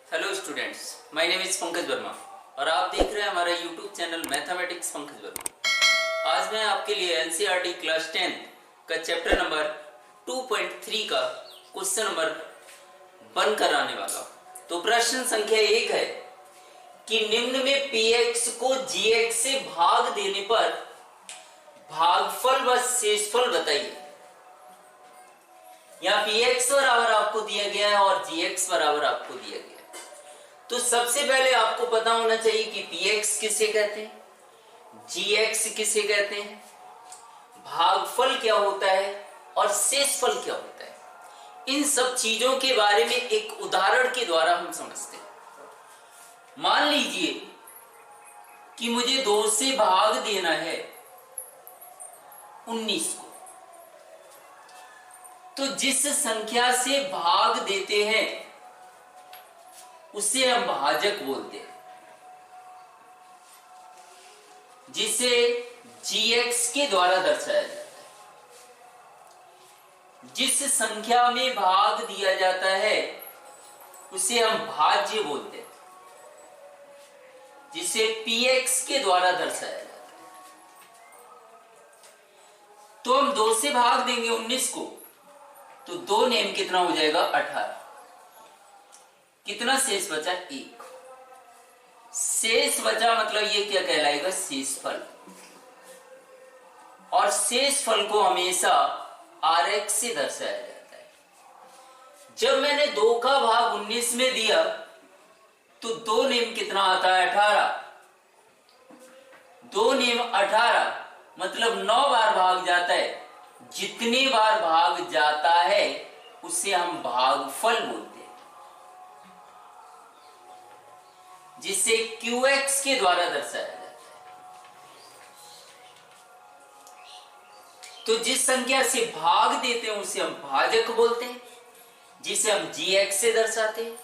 Hello students, my name is Pankaj Verma और आप देख रहे हैं हमारा YouTube channel mathematics Pankaj Verma. आज मैं आपके लिए एनसीईआरटी क्लास 10 का चैप्टर नंबर 2.3 का क्वेश्चन नंबर 1 कराने वाला हूं। तो प्रश्न संख्या 1 है कि निम्न में px को gx से भाग देने पर भागफल व शेषफल बताइए। यहाँ px बराबर आपको दिया गया है और gx बराबर आपको दिया गया है। तो सबसे पहले आपको पता होना चाहिए कि px किसे कहते हैं, gx किसे कहते हैं, भागफल क्या होता है और शेषफल क्या होता है। इन सब चीजों के बारे में एक उदाहरण के द्वारा हम समझते हैं। मान लीजिए कि मुझे 2 से भाग देना है 19 को, तो जिस संख्या से भाग देते हैं उसे हम भाजक बोलते हैं, जिसे gx के द्वारा दर्शाया जाता है। जिस संख्या में भाग दिया जाता है उसे हम भाज्य बोलते हैं, जिसे px के द्वारा दर्शाया जाता है। तो हम 2 से भाग देंगे 19 को, तो 2 नेम कितना हो जाएगा 18। कितना शेष बचा 1। शेष बचा मतलब ये क्या कहलाएगा, शेषफल। और शेषफल को हमेशा rx से दर्शाया जाता है। जब मैंने 2 का भाग 19 में दिया तो 2 नेम कितना आता है 18। 2 नेम 18 मतलब 9 बार भाग जाता है। जितनी बार भाग जाता है उसे हम भागफल बोलते हैं, जिसे qx के द्वारा दर्शाया जाता है। तो जिस संख्या से भाग देते हैं उसे हम भाजक बोलते हैं, जिसे हम gx से दर्शाते हैं।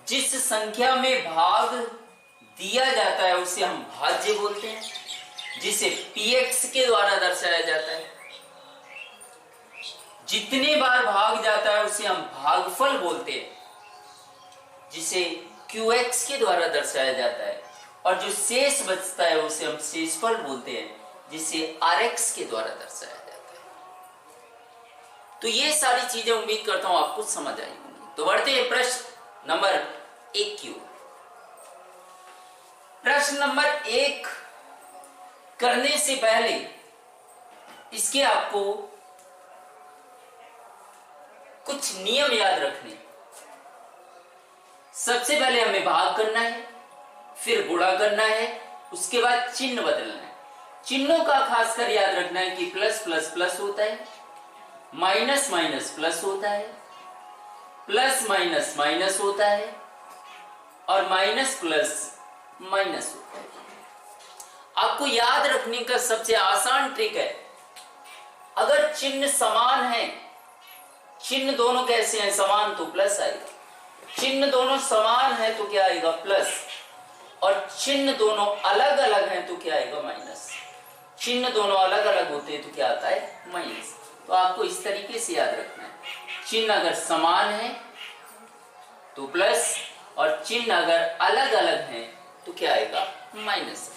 जिस संख्या में भाग दिया जाता है उसे हम भाज्य बोलते हैं, जिसे px के द्वारा दर्शाया जाता है। जितने बार भाग जाता है उसे हम भागफल बोलते हैं, जिसे qx के द्वारा दर्शाया जाता है। और जो शेष बचता है उसे हम शेषफल बोलते हैं, जिसे rx के द्वारा दर्शाया जाता है। तो ये सारी चीजें उम्मीद करता हूं आपको समझ आई होंगी। तो बढ़ते हैं प्रश्न नंबर 1 की ओर। प्रश्न नंबर 1 करने से पहले इसके आपको कुछ नियम याद रखने। सबसे पहले हमें भाग करना है, फिर गुणा करना है, उसके बाद चिन्ह बदलना है। चिन्हों का खासकर याद रखना है कि प्लस प्लस प्लस होता है, माइनस माइनस प्लस होता है, प्लस माइनस माइनस होता है और माइनस प्लस माइनस होता है। आपको याद रखने का सबसे आसान ट्रिक है, अगर चिन्ह समान है, चिन्ह दोनों कैसे हैं समान, तो प्लस आएगा। चिन्ह दोनों समान है तो क्या आएगा प्लस, और चिन्ह दोनों अलग अलग हैं तो क्या आएगा माइनस। चिन्ह दोनों अलग अलग होते हैं तो क्या आता है माइनस। तो आपको इस तरीके से याद रखना है, चिन्ह अगर समान है तो प्लस, और चिन्ह अगर अलग अलग हैं तो क्या आएगा माइनस।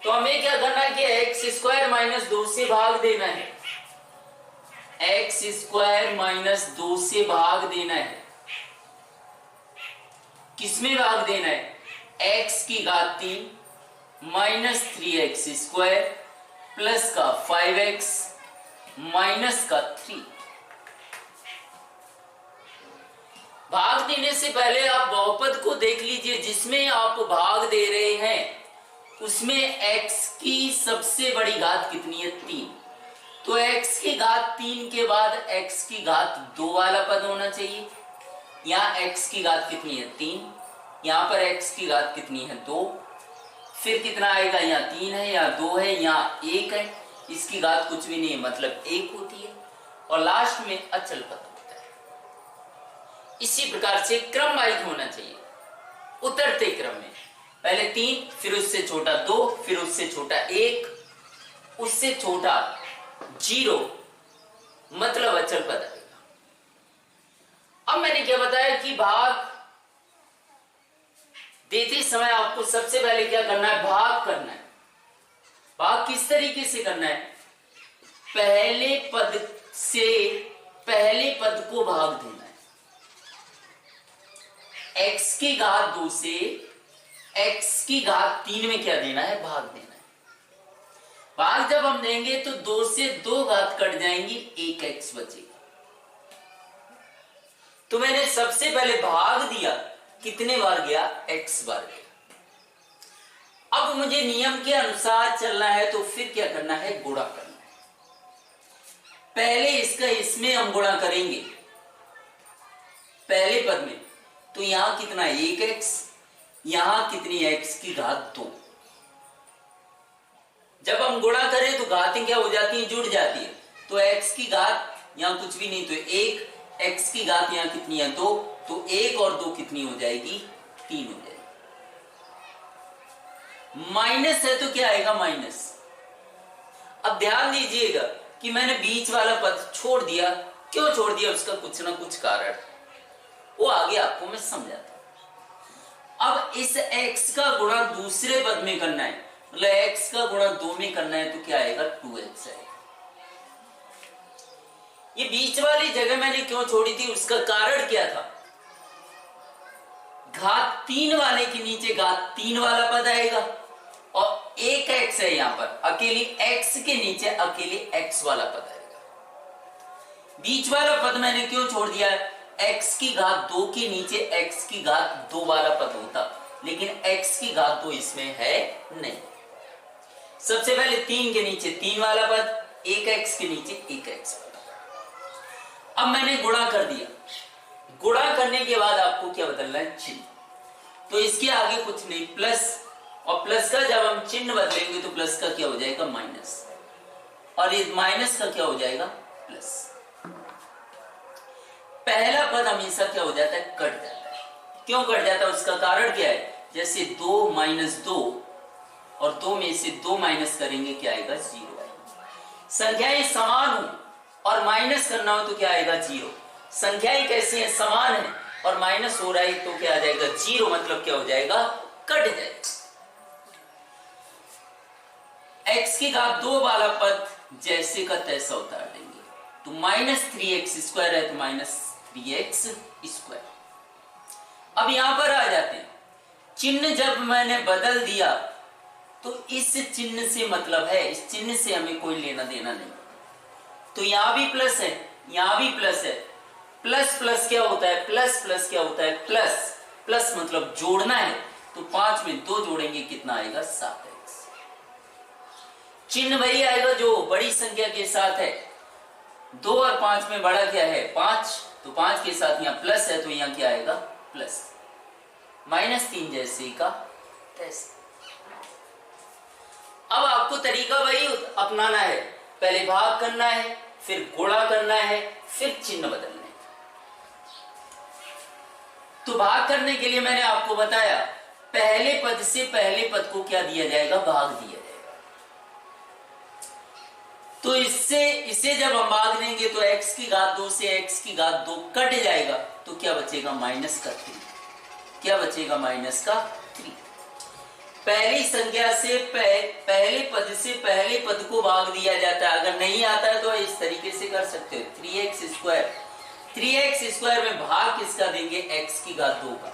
तो हमें क्या करना है कि एक्स स्क्वायर माइनस 2 से भाग देना है। एक्स स्क्वायर माइनस 2 से भाग देना है। किसमें भाग देना है, x की घात 3 माइनस 3x स्क्वायर प्लस का 5x माइनस का 3। भाग देने से पहले आप बहुपद को देख लीजिए, जिसमें आप भाग दे रहे हैं उसमें x की सबसे बड़ी घात कितनी है 3। तो x की घात 3 के बाद x की घात 2 वाला पद होना चाहिए। यहाँ x की घात कितनी है 3, यहाँ पर x की घात कितनी है 2, फिर कितना आएगा, यहाँ 3 है, यहाँ 2 है, यहाँ 1 है, इसकी घात कुछ भी नहीं है मतलब 1 होती है, और लास्ट में अचल पद होता है। इसी प्रकार से क्रम वाइज होना चाहिए, उतरते क्रम में, पहले 3, फिर उससे छोटा 2, फिर उससे छोटा 1, उससे छोटा 0, मतलब अचल पद आएगा। अब मैंने क्या बताया कि भाग देते समय आपको सबसे पहले क्या करना है, भाग करना है। भाग किस तरीके से करना है, पहले पद से पहले पद को भाग देना है। x की घात 2 से x की घात 3 में क्या देना है, भाग देना है। भाग जब हम देंगे तो 2 से 2 घात कट जाएंगी, 1x बचेगा। तो मैंने सबसे पहले भाग दिया, कितने बार गया, x बार गया। अब मुझे नियम के अनुसार चलना है, तो फिर क्या करना है, गुणा करना है। पहले इसका इसमें हम गुणा करेंगे पहले पद में, तो यहां कितना है, 1x, यहां कितनी x की घात 2। जब हम गुणा करें तो घातें क्या हो जाती हैं, जुड़ जाती है। तो x की घात यहां कुछ भी नहीं, तो 1, x की घात यहां कितनी है, 2, तो 1 और 2 कितनी हो जाएगी, 3 हो जाएगी। माइनस है तो क्या आएगा, माइनस। अब ध्यान दीजिएगा कि मैंने बीच वाला पद छोड़ दिया। क्यों छोड़ दिया, उसका कुछ ना कुछ कारण, वो आगे आपको मैं समझाता हूं। अब इस x का गुणा दूसरे पद में करना है, मतलब x का गुणा 2 में करना है, तो क्या आएगा, 2x आएगा। ये बीच वाली जगह मैंने क्यों छोड़ी थी, उसका कारण क्या था, घात 3 वाले के नीचे घात 3 वाला पद आएगा, और एक x है यहां पर, अकेली x के नीचे अकेले x वाला पद आएगा। बीच वाला पद मैंने क्यों छोड़ दिया है, x की घात 2 के नीचे x की घात 2 वाला पद होता, लेकिन x की घात 2 इसमें है नहीं। सबसे पहले 3 के नीचे 3 वाला पद, 1x के नीचे 1x वाला। अब मैंने गुणा कर दिया, गुणा करने के बाद आपको क्या बदलना है, चिन्ह। तो इसके आगे कुछ नहीं, प्लस, और प्लस का जब हम चिन्ह बदलेंगे तो प्लस का क्या हो जाएगा, माइनस, और इस माइनस का क्या हो जाएगा, प्लस। पहला पद हमेशा क्या हो जाता है, कट जाता है। क्यों कट जाता है, उसका कारण क्या है, जैसे 2 माइनस 2, और 2 में से 2 माइनस करेंगे, क्या आएगा, 0 आएगा। संख्याएं समान हो और माइनस करना हो तो क्या आएगा, 0। संख्याएं कैसी हैं, समान है और माइनस हो रहा है, तो क्या आ जाएगा, 0, मतलब क्या हो जाएगा, कट जाएगा। x की घात 2 वाला पद जैसे का तैसा उतार देंगे, तो -3x² है, तो -3x²। अब यहां पर आ जाते हैं, चिन्ह जब मैंने बदल दिया तो इस चिन्ह से मतलब है, इस चिन्ह से हमें कोई लेना देना नहीं। तो यहां भी प्लस है, यहां भी प्लस है। प्लस प्लस क्या होता है, प्लस प्लस क्या होता है, प्लस प्लस मतलब जोड़ना है, तो 5 में 2 जोड़ेंगे, कितना आएगा, 7x। चिन्ह वही आएगा जो बड़ी संख्या के साथ है। 2 और 5 में बड़ा क्या है, 5, तो 5 के साथ यहाँ प्लस है, तो यहाँ क्या आएगा, प्लस। -3 जैसे का तैसे। अब आपको तरीका वही अपनाना है, पहले भाग करना है, फिर गुणा करना है, फिर चिन्ह बदलना है। तो भाग करने के लिए मैंने आपको बताया, पहले पद से पहले पद को क्या दिया जाएगा, भाग दिया जाएगा। तो इसे जब हम भाग देंगे तो x की घात 2 से x की घात 2 कट जाएगा, तो क्या बचेगा, -3। क्या बचेगा, -3। पहली संख्या से पहले पद से पहले पद को भाग दिया जाता है। अगर नहीं आता है तो इस तरीके से कर सकते हो, 3x²। 3x² में भाग किसका देंगे, x की घात 2 का,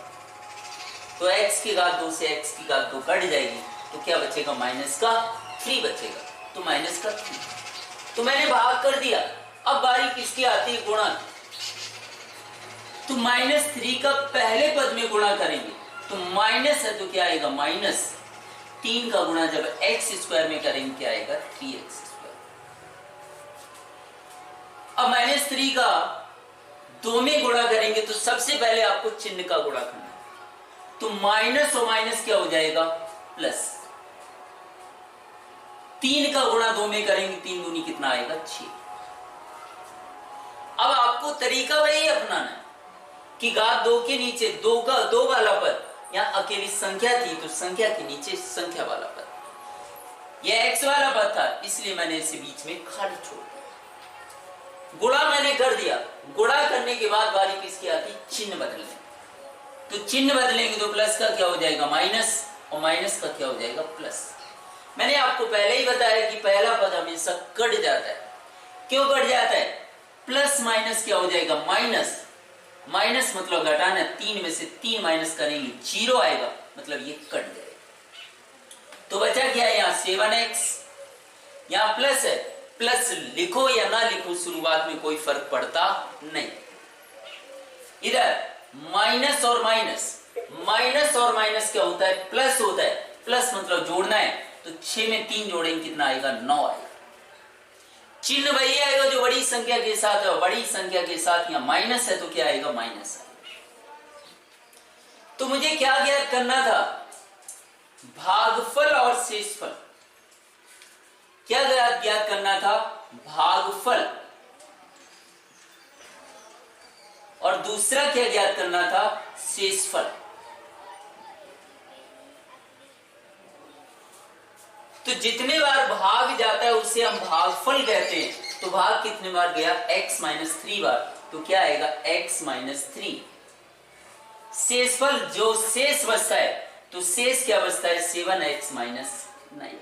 तो x की घात 2 से x की घात 2 कट जाएगी, तो क्या बचेगा, -3 बचेगा, तो -3। तो मैंने भाग कर दिया। अब बारी किसकी आती है, गुणा। तो -3 का पहले पद में गुणा करेंगे, तो माइनस है तो क्या आएगा, -3 का गुणा जब x² में करेंगे, क्या आएगा, 3x²। अब -3 का 2 में गुणा करेंगे, तो सबसे पहले आपको चिन्ह का गुणा करना है, तो माइनस और माइनस क्या हो जाएगा, प्लस। 3 का गुणा 2 में करेंगे, 3 दूनी कितना आएगा, 6। अब आपको तरीका वही अपनाना है कि घात 2 के नीचे 2 वाला पद, यहां अकेली संख्या थी तो संख्या के नीचे संख्या वाला पद, यह x वाला पद था, इसलिए मैंने इसे बीच में खाली छोड़ दिया। गुणा मैंने कर दिया, गुणा करने के बाद बारी किसकी आती, चिन्ह बदलने। तो चिन्ह बदलेंगे तो प्लस का क्या हो जाएगा माइनस, और माइनस का क्या हो जाएगा प्लस। मैंने आपको पहले ही बताया कि पहला पद हमेशा कट जाता है। क्यों कट जाता है, प्लस माइनस क्या हो जाएगा माइनस, माइनस मतलब घटाना, 3 में से 3 माइनस करेंगे 0 आएगा, मतलब ये कट जाएगा। तो बचा क्या है यहाँ 7x, यहाँ प्लस है, प्लस लिखो या ना लिखो शुरुआत में कोई फर्क पड़ता नहीं। इधर माइनस और माइनस, माइनस और माइनस क्या होता है प्लस होता है, प्लस मतलब जोड़ना है, तो 6 में 3 जोड़ेंगे कितना आएगा 9 आएगा। चिन्ह वही आएगा जो बड़ी संख्या के साथ है, बड़ी संख्या के साथ यहाँ माइनस है तो क्या आएगा माइनस आएगा। तो मुझे क्या ज्ञात करना था, भागफल और शेषफल। क्या ज्ञात करना था, भागफल, और दूसरा क्या ज्ञात करना था शेषफल। तो जितने बार भाग जाता है उसे हम भागफल कहते हैं। तो भाग कितने बार गया, x माइनस 3 बार, तो क्या आएगा x माइनस 3। शेषफल जो शेष बचता है, तो शेष क्या बचता है 7x माइनस 9।